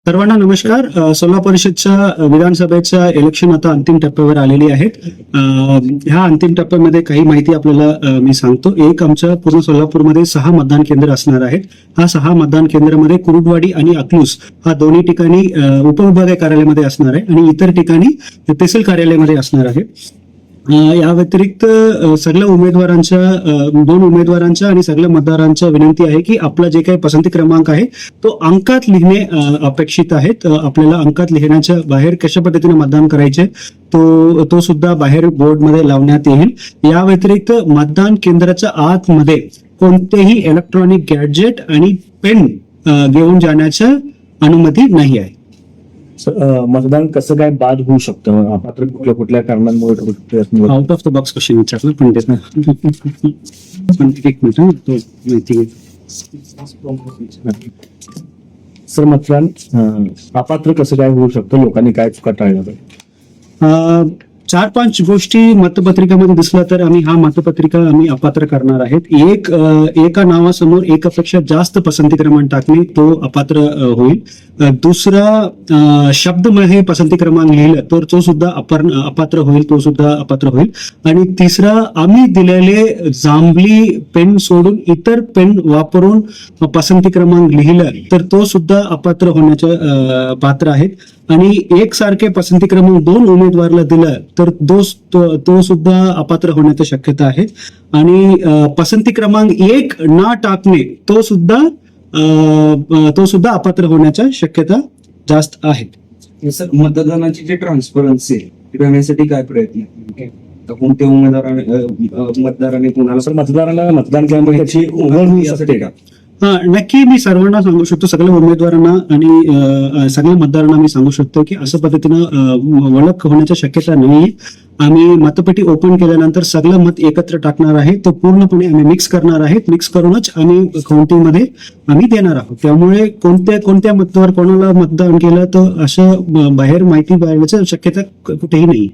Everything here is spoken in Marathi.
सर्वांना नमस्कार. सोलापूर परिषदच्या विधानसभेच्या इलेक्शन आता अंतिम टप्प्यावर आलेली आहेत. ह्या अंतिम टप्प्यामध्ये काही माहिती आपल्याला मी सांगतो. एक, आमच्या पूर्ण सोलापूरमध्ये 6 मतदान केंद्र असणार आहेत. हा 6 मतदान केंद्रामध्ये कुरुडवाडी आणि अकलूस हा दोन्ही ठिकाणी उपविभागीय कार्यालयामध्ये असणार आहे आणि इतर ठिकाणी तहसील कार्यालयामध्ये असणार आहे. या व्यतिरिक्त सगळ्या उमेदवारांच्या 2 उमेदवारांच्या आणि सगळ्या मतदारांच्या विनंती आहे की आपला जे काही पसंती क्रमांक आहे तो अंकात लिहिणे अपेक्षित आहेत. आपल्याला अंकात लिहिण्याच्या बाहेर कशा पद्धतीने मतदान करायचे तो सुद्धा बाहेर बोर्डमध्ये लावण्यात येईल. या व्यतिरिक्त मतदान केंद्राच्या आतमध्ये कोणतेही इलेक्ट्रॉनिक गॅजेट आणि पेन घेऊन जाण्याच्या अनुमती नाही आहे. मतदान कसं काय बाद होऊ शकतं? अपात्र कुठल्या कुठल्या कारणांमुळे होऊ शकतं? Out of the box question विचारलं पण देत नाही. एक मिनिट तो माहिती घे. सर, मतदान अपात्र कसं काय होऊ शकतं? लोकांनी काय चुका टाळल्या पाहिजे? 4-5 गोष्टी मतपत्रिकामध्ये दिसल्या तर हा मतपत्रिका आम्ही अपात्र करणार आहेत. एका नावासमोर एकापेक्षा जास्त पसंती क्रमांक टाकणे तो अपात्र होईल. दुसरा, शब्दमय पसंती क्रमांक लिहिलं तर तो सुद्धा अपात्र होईल, तो सुद्धा अपात्र होईल. आणि तिसरा, आम्ही दिलेले जांभली पेन सोडून इतर पेन वापरून पसंती क्रमांक लिहिलं तर तो सुद्धा अपात्र होण्याच्या पात्र आहेत. आणि एकसारखे पसंती क्रमांक 2 उमेदवाराला दिलं तर तो सुद्धा अपात्र होण्याची शक्यता आहे. आणि पसंती क्रमांक 1 ना टाकणे तो सुद्धा अपात्र होण्याच्या शक्यता जास्त आहे. सर, मतदानाची जी ट्रान्सपरन्सी आहे करण्यासाठी काय प्रयत्न कोणत्या मतदाराने कोणाला? सर, मतदाराला मतदान केल्यामुळे त्याची ओळख होऊ शकते का? नक्की मी सर्वांना सांगू शकतो, सगळ्या उमेदवारांना आणि सगळ्या मतदारांना मी सांगू शकतो की असं पद्धतीनं ओळख होण्याची शक्यता नाही. आम्ही मतपेटी ओपन केल्यानंतर सगळं मत एकत्र टाकणार आहे. तो पूर्णपणे आम्ही मिक्स करणार आहेत. मिक्स करूनच आम्ही काउंटिंगमध्ये आम्ही देणार आहोत. त्यामुळे कोणत्या मतदार कोणाला मतदान केलं तर असं बाहेर माहिती द्यायची शक्यता कुठेही नाही.